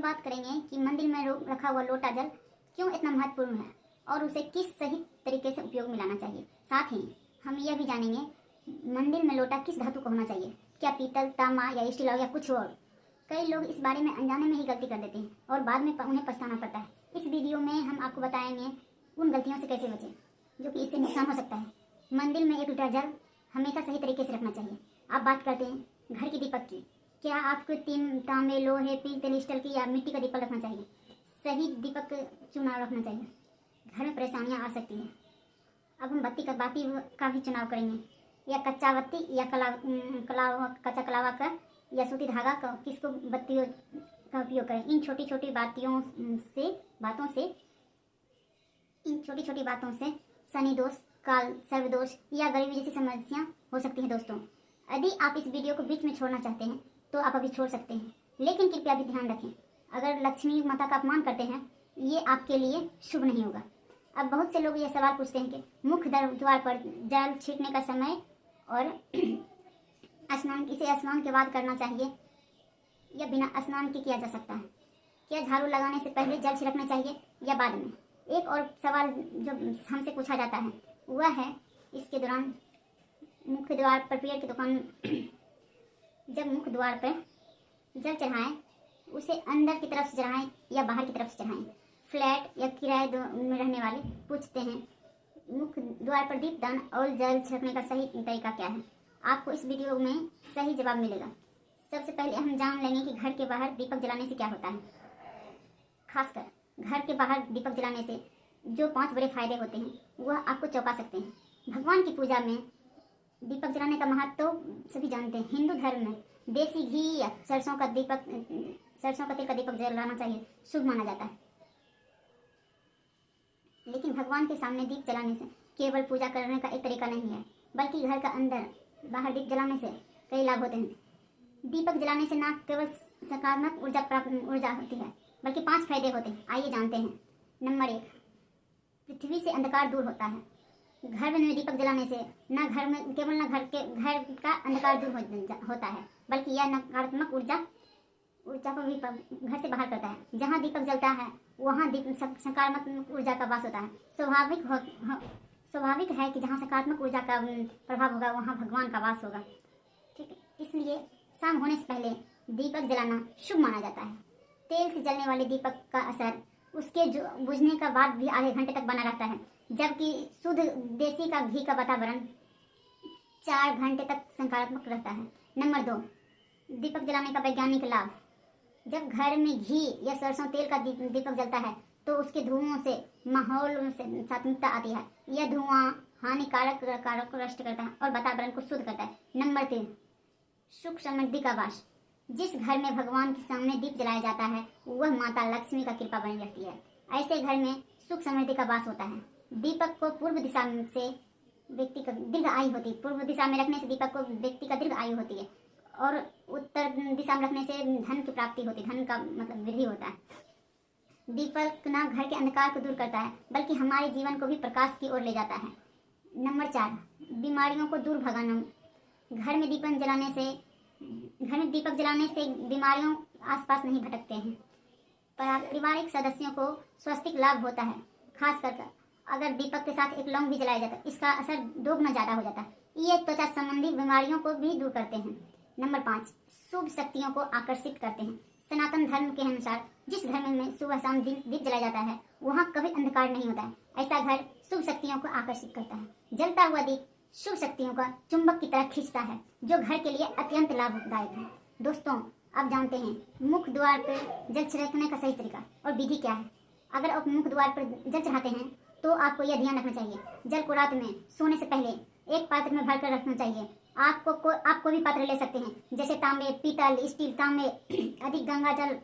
हम बात करेंगे कि मंदिर में रखा हुआ लोटा जल क्यों इतना महत्वपूर्ण है और उसे किस सही तरीके से उपयोग में लाना चाहिए। साथ ही हम यह भी जानेंगे मंदिर में लोटा किस धातु का होना चाहिए, क्या पीतल, तांबा या स्टील या कुछ और। कई लोग इस बारे में अनजाने में ही गलती कर देते हैं और बाद में उन्हें पछताना पड़ता है। इस वीडियो में हम आपको बताएंगे उन गलतियों से कैसे बचें जो कि इससे नुकसान हो सकता है। मंदिर में एक लोटा जल हमेशा सही तरीके से रखना चाहिए। आप बात करते हैं घर के दीपक की। क्या आपको तांबे, लोहे, पीतल, स्टील की या मिट्टी का दीपक रखना चाहिए? सही दीपक चुनाव रखना चाहिए। घर में परेशानियां आ सकती हैं। अब हम बाती का भी चुनाव करेंगे, या कच्चा बत्ती या कच्चा कलावा का या सूती धागा का, किसको बत्तियों का उपयोग करें। इन छोटी छोटी बातों से शनि दोष, काल सर्वदोष या गरीबी जैसी समस्या हो सकती है। दोस्तों, यदि आप इस वीडियो को बीच में छोड़ना चाहते हैं तो आप अभी छोड़ सकते हैं, लेकिन कृपया भी ध्यान रखें, अगर लक्ष्मी माता का अपमान करते हैं ये आपके लिए शुभ नहीं होगा। अब बहुत से लोग ये सवाल पूछते हैं कि मुख्य द्वार पर जल छींटने का समय और स्नान के बाद करना चाहिए या बिना स्नान के किया जा सकता है। क्या झाड़ू लगाने से पहले जल छिड़कना चाहिए या बाद में? एक और सवाल जो हमसे पूछा जाता है वह है इसके दौरान मुख्य द्वार पर पेड़ की दुकान जब मुख्य द्वार पर जल चढ़ाएं उसे अंदर की तरफ से चढ़ाएं या बाहर की तरफ से चढ़ाएं। फ्लैट या किराए में रहने वाले पूछते हैं मुख्य द्वार पर दीपदान और जल छिड़कने का सही तरीका क्या है। आपको इस वीडियो में सही जवाब मिलेगा। सबसे पहले हम जान लेंगे कि घर के बाहर दीपक जलाने से क्या होता है। खासकर घर के बाहर दीपक जलाने से जो 5 बड़े फायदे होते हैं वह आपको चौंका सकते हैं। भगवान की पूजा में दीपक जलाने का महत्व तो सभी जानते हैं। हिंदू धर्म में देसी घी या सरसों का तेल का दीपक जलाना चाहिए, शुभ माना जाता है। लेकिन भगवान के सामने दीप जलाने से केवल पूजा करने का एक तरीका नहीं है, बल्कि घर का अंदर बाहर दीप जलाने से कई लाभ होते हैं। दीपक जलाने से न केवल सकारात्मक ऊर्जा होती है, बल्कि 5 फायदे होते हैं। आइए जानते हैं। नंबर 1, पृथ्वी से अंधकार दूर होता है। घर में दीपक जलाने से न घर का अंधकार दूर होता है, बल्कि यह नकारात्मक ऊर्जा को भी घर से बाहर करता है। जहाँ दीपक जलता है वहाँ सकारात्मक ऊर्जा का वास होता है। स्वाभाविक है कि जहाँ सकारात्मक ऊर्जा का प्रभाव होगा वहाँ भगवान का वास होगा। ठीक है, इसलिए शाम होने से पहले दीपक जलाना शुभ माना जाता है। तेल से जलने वाले दीपक का असर उसके बुझने का बाद भी आधे घंटे तक बना रहता है, जबकि शुद्ध देसी का घी का वातावरण 4 घंटे तक सकारात्मक रहता है। नंबर 2, दीपक जलाने का वैज्ञानिक लाभ। जब घर में घी या सरसों तेल का दीपक जलता है तो उसके धुओं से माहौल से सात्विकता आती है। यह धुआं हानिकारक कारक नष्ट करता है और वातावरण को शुद्ध करता है। नंबर 3, सुख समृद्धि का वास। जिस घर में भगवान के सामने दीप जलाया जाता है वह माता लक्ष्मी का कृपा बनी रहती है। ऐसे घर में सुख समृद्धि का वास होता है। दीपक को पूर्व दिशा से व्यक्ति का दीर्घ आयु होती है। पूर्व दिशा में रखने से दीपक को व्यक्ति का दीर्घ आयु होती है और उत्तर दिशा में रखने से धन की प्राप्ति होती है, धन का मतलब वृद्धि होता है। दीपक न घर के अंधकार को दूर करता है, बल्कि हमारे जीवन को भी प्रकाश की ओर ले जाता है। नंबर 4, बीमारियों को दूर भगाना। घर में दीपक जलाने से बीमारियों आसपास नहीं भटकते हैं। पारिवारिक सदस्यों को स्वास्थ्य लाभ होता है। खासकर अगर दीपक के साथ एक लौंग भी जलाया जाता है, इसका असर दोगुना ज़्यादा हो जाता है। ये त्वचा संबंधी बीमारियों को भी दूर करते हैं। नंबर 5, शुभ शक्तियों को आकर्षित करते हैं। सनातन धर्म के अनुसार जिस घर में सुबह शाम दीप जलाया जाता है वहाँ कभी अंधकार नहीं होता है। ऐसा घर शुभ शक्तियों को आकर्षित करता है। जलता हुआ दीप शुभ शक्तियों का चुंबक की तरह खींचता है, जो घर के लिए अत्यंत लाभदायक है। दोस्तों, अब जानते हैं मुख्य द्वार पर जल छिड़कने का सही तरीका और विधि क्या है। अगर आप मुख्य द्वार पर जल चढ़ाते हैं तो आपको यह ध्यान रखना चाहिए, जल को रात में सोने से पहले एक पात्र में भरकर रखना चाहिए। आप कोई भी पात्र ले सकते हैं, जैसे तांबे, पीतल, स्टील। तांबे अधिक गंगा जल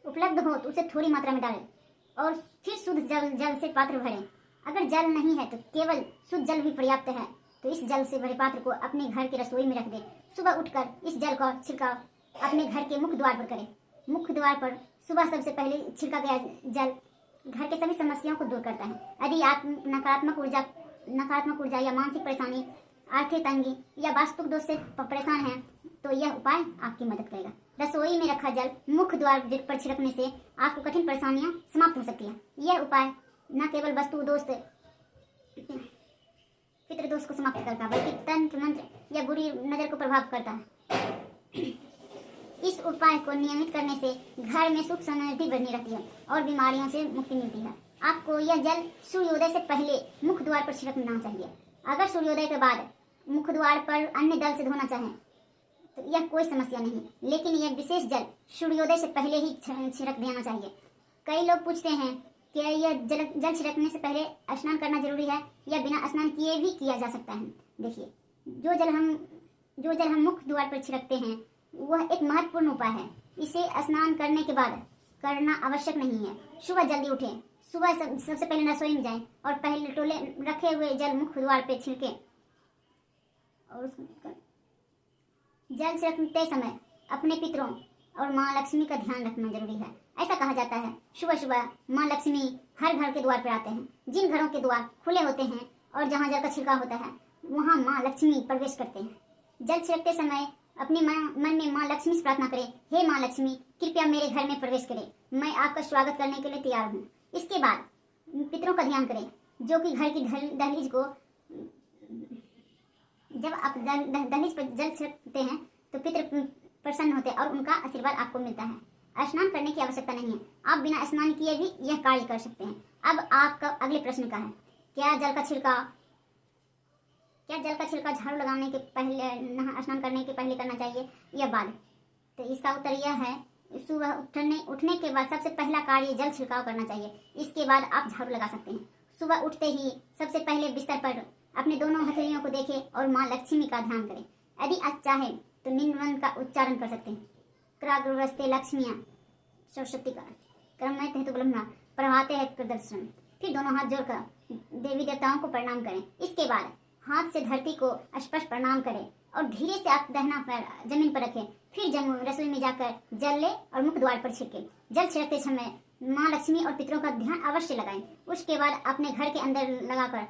उपलब्ध हो तो उसे थोड़ी मात्रा में डालें और फिर शुद्ध जल से पात्र भरें। अगर जल नहीं है तो केवल शुद्ध जल भी पर्याप्त है, तो इस जल से भरे पात्र को अपने घर की रसोई में रख दें। सुबह उठकर इस जल का छिड़काव अपने घर के मुख्य द्वार पर करें। मुख्य द्वार पर सुबह सबसे पहले छिड़का गया जल घर के सभी समस्याओं को दूर करता है। यदि आप नकारात्मक ऊर्जा या मानसिक परेशानी आर्थिक तंगी या वास्तु दोष से परेशान हैं तो यह उपाय आपकी मदद करेगा। रसोई में रखा जल मुख्य द्वार पर छिड़कने से आपको कठिन परेशानियां समाप्त हो सकती है। यह उपाय न केवल वस्तु दोष पितृ दोष को समाप्त करता है बल्कि तंत्र मंत्र या बुरी नजर को प्रभाव करता है। इस उपाय को नियमित करने से घर में सुख समृद्धि बनी रहती है और बीमारियों से मुक्ति मिलती है। आपको यह जल सूर्योदय से पहले मुख्य द्वार पर छिड़कना चाहिए। अगर सूर्योदय के बाद मुख्य द्वार पर अन्य जल से धोना चाहें तो यह कोई समस्या नहीं, लेकिन यह विशेष जल सूर्योदय से पहले ही छिड़क देना चाहिए। कई लोग पूछते हैं कि यह जल छिड़कने से पहले स्नान करना जरूरी है या बिना स्नान किए भी किया जा सकता है। देखिए, जो जल हम मुख्य द्वार पर छिड़कते हैं वह एक महत्वपूर्ण उपाय है। इसे स्नान करने के बाद करना आवश्यक नहीं है। सुबह जल्दी उठें, सुबह सबसे पहले रसोई में जाएं और पहले टोले रखे हुए जल मुख्य द्वार पर छिड़कें और जल छिड़कते समय अपने पितरों और माँ लक्ष्मी का ध्यान रखना जरूरी है। ऐसा कहा जाता है सुबह सुबह माँ लक्ष्मी हर घर के द्वार पर आते हैं। जिन घरों के द्वार खुले होते हैं और जहाँ जल का छिड़काव होता है वहाँ माँ लक्ष्मी प्रवेश करते हैं। जल छिड़कते समय अपने मन में माँ लक्ष्मी से प्रार्थना करें, हे माँ लक्ष्मी कृपया मेरे घर में प्रवेश करें, मैं आपका स्वागत करने के लिए तैयार हूँ। इसके बाद पितरों का ध्यान करें जो कि घर की दहलीज को, जब आप दहलीज पर जल छिड़कते हैं तो पितृ प्रसन्न होते हैं और उनका आशीर्वाद आपको मिलता है। स्नान करने की आवश्यकता नहीं है, आप बिना स्नान किए भी यह कार्य कर सकते हैं। अब आपका अगले प्रश्न का है, क्या जल का छिड़काव झाड़ू लगाने के पहले, स्नान करने के पहले करना चाहिए या बाद? तो इसका उत्तर यह है, सुबह उठने के बाद सबसे पहला कार्य जल छिड़काव करना चाहिए। इसके बाद आप झाड़ू लगा सकते हैं। सुबह उठते ही सबसे पहले बिस्तर पर अपने दोनों हथेलियों को देखें और माँ लक्ष्मी का ध्यान करें। यदि आप चाहें तो निम्न मंत्र का उच्चारण कर सकते हैं। क्राग्रवस्ते लक्ष्मियाँ सरस्वती का क्रमय हेतु ब्रह्मा प्रभाते है प्रदर्शन। फिर दोनों हाथ जोड़कर देवी देवताओं को प्रणाम करें। इसके बाद हाथ से धरती को स्पर्श प्रणाम करें और धीरे से आप दाहिना पैर जमीन पर रखें। फिर रसोई में जाकर जल ले और मुख्य द्वार पर छिड़कें। जल छिड़कते समय माँ लक्ष्मी और पितरों का ध्यान अवश्य लगाएं। उसके बाद अपने घर के अंदर लगाकर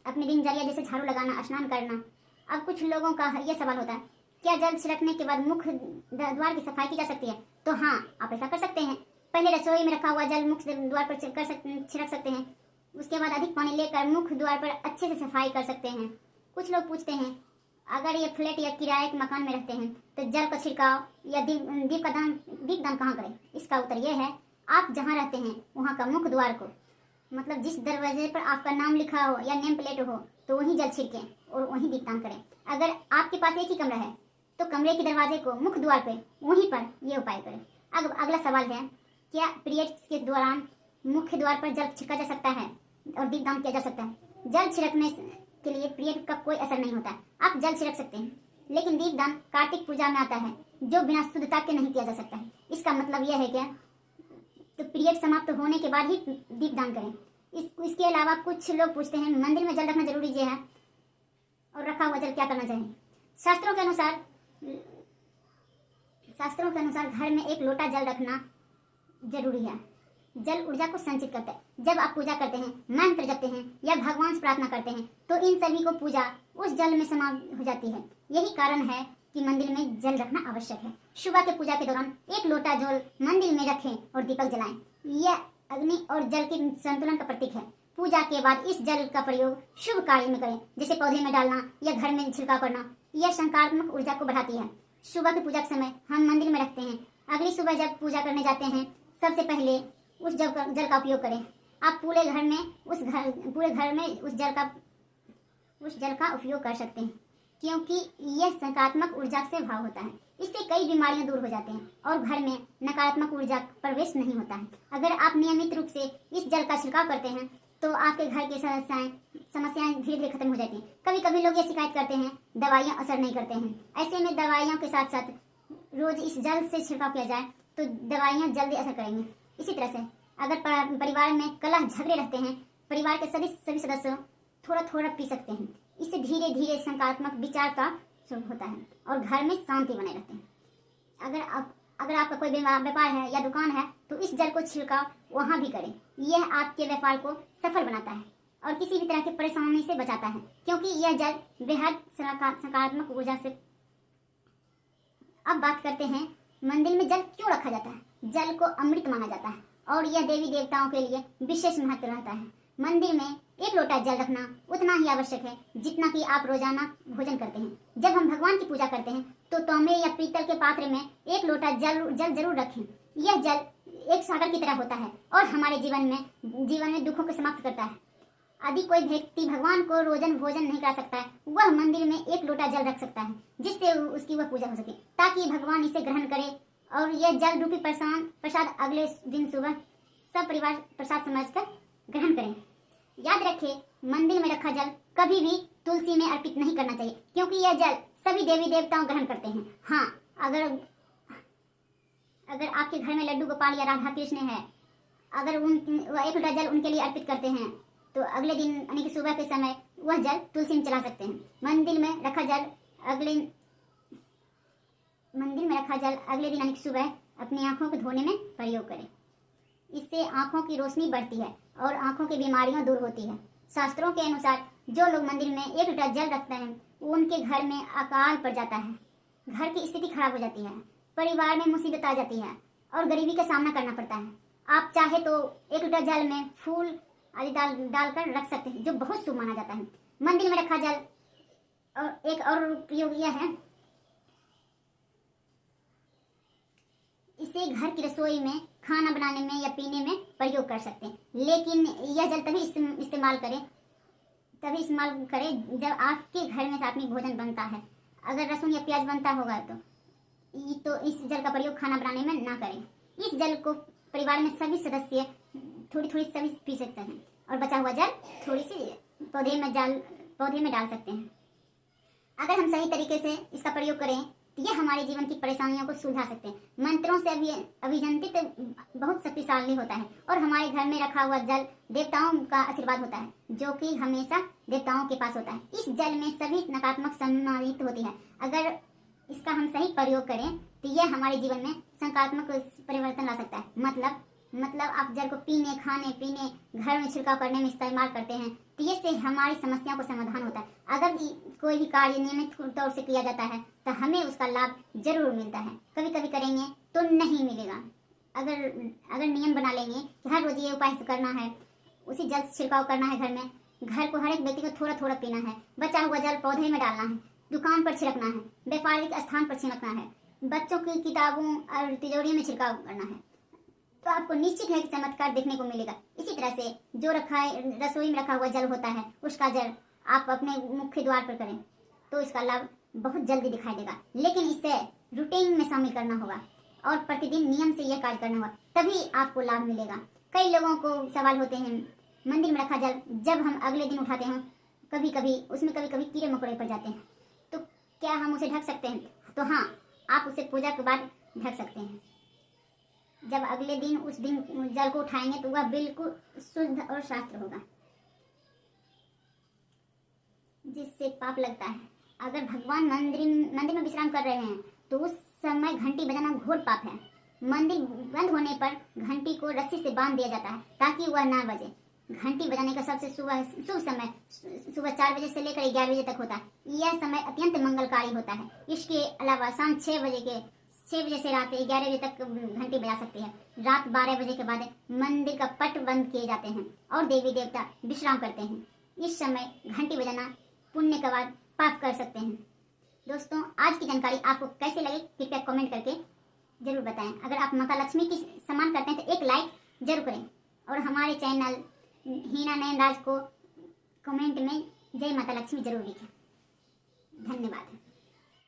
अपने दिनचर्या जैसे झाड़ू लगाना, स्नान करना। अब कुछ लोगों का यह सवाल होता है, क्या जल छिड़कने के बाद मुख्य द्वार की सफाई की जा सकती है? तो हाँ, आप ऐसा कर सकते हैं। पहले रसोई में रखा हुआ जल मुख्य द्वार पर छिड़क सकते हैं। उसके बाद अधिक पानी लेकर मुख्य द्वार पर अच्छे से सफाई कर सकते हैं। कुछ लोग पूछते हैं, अगर ये फ्लैट या किराए के मकान में रहते हैं तो जल का छिड़काव या दीपदान कहाँ करें? इसका उत्तर यह है, आप जहाँ रहते हैं वहाँ का मुख्य द्वार को, मतलब जिस दरवाजे पर आपका नाम लिखा हो या नेम प्लेट हो, तो वहीं जल छिड़कें और वहीं दीपदान करें। अगर आपके पास एक ही कमरा है तो कमरे के दरवाजे को मुख्य द्वार पे वहीं पर ये उपाय करें। अब अगला सवाल है, क्या पीरियड्स के दौरान मुख्य द्वार पर जल छिड़का जा सकता है और दीपदान किया जा सकता है? जल छिड़कने के लिए पीरियड का कोई असर नहीं होता है, आप जल छिड़क सकते हैं, लेकिन दीपदान कार्तिक पूजा में आता है जो बिना शुद्धता के नहीं किया जा सकता है। इसका मतलब यह है क्या, तो पीरियड समाप्त होने के बाद ही दीपदान करें। इसके अलावा कुछ लोग पूछते हैं, मंदिर में जल रखना जरूरी है और रखा हुआ जल क्या करना चाहिए? शास्त्रों के अनुसार घर में एक लोटा जल रखना जरूरी है। जल ऊर्जा को संचित करता है। जब आप पूजा करते हैं, मंत्र जपते हैं या भगवान से प्रार्थना करते हैं तो इन सभी को पूजा उस जल में समाप्त हो जाती है। यही कारण है कि मंदिर में जल रखना आवश्यक है। सुबह के पूजा के दौरान एक लोटा जल मंदिर में रखें और दीपक जलाएं। यह अग्नि और जल के संतुलन का प्रतीक है। पूजा के बाद इस जल का प्रयोग शुभ कार्य में करें, जैसे पौधे में डालना या घर में छिड़काव करना। यह सकारात्मक ऊर्जा को बढ़ाती है। सुबह की पूजा के समय हम मंदिर में रखते हैं। अगली सुबह जब पूजा करने जाते हैं, सबसे पहले उस जल का उपयोग करें। आप पूरे घर में उस जल का उपयोग कर सकते हैं, क्योंकि यह सकारात्मक ऊर्जा से भाव होता है। इससे कई बीमारियां दूर हो जाते हैं और घर में नकारात्मक ऊर्जा प्रवेश नहीं होता है। अगर आप नियमित रूप से इस जल का छिड़काव करते हैं तो आपके घर की समस्याएं धीरे धीरे खत्म हो जाती हैं। कभी कभी लोग ये शिकायत करते हैं, दवाइयाँ असर नहीं करते हैं। ऐसे में दवाइयों के साथ साथ रोज इस जल से छिड़काव किया जाए तो दवाइयाँ जल्दी असर करेंगी। इसी तरह से अगर परिवार में कलह झगड़े रहते हैं, परिवार के सभी सदस्य थोड़ा थोड़ा पी सकते हैं। इससे धीरे धीरे सकारात्मक विचार का शुरू होता है और घर में शांति बने रहते हैं। अगर आपका कोई व्यापार है या दुकान है तो इस जल को छिड़काव वहाँ भी करें। यह आपके व्यापार को सफल बनाता है और किसी भी तरह की परेशानी से बचाता है, क्योंकि यह जल बेहद सकारात्मक ऊर्जा से। अब बात करते हैं मंदिर में जल क्यों रखा जाता है। जल को अमृत माना जाता है और यह देवी देवताओं के लिए विशेष महत्व रहता है। मंदिर में 1 लोटा जल रखना उतना ही आवश्यक है जितना कि आप रोजाना भोजन करते हैं। जब हम भगवान की पूजा करते हैं तो तांबे या पीतल के पात्र में 1 लोटा जल जरूर रखें। यह जल एक सागर की तरह होता है और हमारे जीवन में दुखों को समाप्त करता है। यदि कोई व्यक्ति भगवान को रोजन भोजन नहीं कर सकता है, वह मंदिर में 1 लोटा जल रख सकता है, जिससे उसकी वह पूजा हो सके, ताकि भगवान इसे ग्रहण करे और यह जल रूपी प्रसाद अगले दिन सुबह सब परिवार प्रसाद समझकर ग्रहण करें। याद रखें, मंदिर में रखा जल कभी भी तुलसी में अर्पित नहीं करना चाहिए, क्योंकि यह जल सभी देवी देवताओं ग्रहण करते हैं। हाँ, अगर आपके घर में लड्डू गोपाल या राधा कृष्ण है, अगर 1 लोटा जल उनके लिए अर्पित करते हैं तो अगले दिन यानी कि सुबह के समय वह जल तुलसी में चला सकते हैं। मंदिर में रखा जल अगले दिन यानी कि सुबह अपनी आंखों को धोने में प्रयोग करें। इससे आंखों की रोशनी बढ़ती है और आंखों की बीमारियां दूर होती है। शास्त्रों के अनुसार जो लोग मंदिर में 1 लोटा जल रखते हैं उनके घर में अकाल पड़ जाता है, घर की स्थिति खराब हो जाती है, परिवार में मुसीबत आ जाती है और गरीबी का सामना करना पड़ता है। आप चाहे तो 1 लोटा जल में फूल आदि डालकर रख सकते हैं, जो बहुत शुभ माना जाता है। मंदिर में रखा जल और एक और प्रयोग यह है, इसे घर की रसोई में खाना बनाने में या पीने में प्रयोग कर सकते हैं। लेकिन यह जल तभी इस्तेमाल करें जब आपके घर में सात्विक भोजन बनता है। अगर लहसुन या प्याज बनता होगा तो इस जल का प्रयोग खाना बनाने में ना करें। इस जल को परिवार में सभी सदस्य थोड़ी सभी पी सकते हैं और बचा हुआ जल थोड़ी सी पौधे में डाल सकते हैं। अगर हम सही तरीके से इसका प्रयोग करें तो यह हमारे जीवन की परेशानियों को सुलझा सकते हैं। मंत्रों से अभियंत्रित बहुत शक्तिशाली होता है और हमारे घर में रखा हुआ जल देवताओं का आशीर्वाद होता है, जो कि हमेशा देवताओं के पास होता है। इस जल में सभी नकारात्मक सम्मानित होती है। अगर इसका हम सही प्रयोग करें तो यह हमारे जीवन में सकारात्मक परिवर्तन ला सकता है। मतलब आप जल को पीने, खाने पीने, घर में छिड़काव करने में इस्तेमाल करते हैं तो इससे हमारी समस्याओं को समाधान होता है। अगर कोई भी कार्य नियमित तौर से किया जाता है तो हमें उसका लाभ जरूर मिलता है। कभी कभी करेंगे तो नहीं मिलेगा। अगर नियम बना लेंगे कि हर रोज ये उपाय करना है, उसी जल छिड़काव करना है, घर को हर एक व्यक्ति को थोड़ा पीना है, बचा हुआ जल पौधे में डालना है, दुकान पर छिड़कना है, व्यापारिक स्थान पर छिड़कना है, बच्चों की किताबों और तिजोरी में छिड़काव करना है, तो आपको निश्चित है कि चमत्कार देखने को मिलेगा। इसी तरह से जो रसोई में रखा हुआ जल होता है उसका जल आप अपने मुख्य द्वार पर करें तो इसका लाभ बहुत जल्दी दिखाई देगा। लेकिन इसे रूटीन में शामिल करना होगा और प्रतिदिन नियम से यह कार्य करना होगा, तभी आपको लाभ मिलेगा। कई लोगों को सवाल होते हैं, मंदिर में रखा जल जब हम अगले दिन उठाते हैं उसमें कभी कभी कीड़े मकोड़े पड़ जाते हैं, तो क्या हम उसे ढक सकते हैं? तो हाँ, आप उसे पूजा के बाद ढक सकते हैं। जब अगले दिन उस दिन जल को उठाएंगे तो वह बिल्कुल शुद्ध और शास्त्र होगा, जिससे पाप लगता है। अगर भगवान मंदिर में विश्राम कर रहे हैं तो उस समय घंटी बजाना घोर पाप है। मंदिर बंद होने पर घंटी को रस्सी से बांध दिया जाता है ताकि वह ना बजे। घंटी बजाने का सबसे शुभ समय सुबह 4 बजे से लेकर 11 बजे तक होता है। यह समय अत्यंत मंगलकारी होता है। इसके अलावा शाम 6 बजे से रात 11 बजे तक घंटी बजा सकती है। रात 12 बजे के बाद मंदिर का पट बंद किए जाते हैं और देवी देवता विश्राम करते हैं। इस समय घंटी बजाना पुण्य का बाद पाप कर सकते हैं। दोस्तों, आज की जानकारी आपको कैसे लगे कृपया कमेंट करके जरूर बताएं। अगर आप माता लक्ष्मी की सम्मान करते हैं तो एक लाइक जरूर करें और हमारे चैनल हीना नयन राज को कमेंट में जय माता लक्ष्मी जरूर लिखें। धन्यवाद।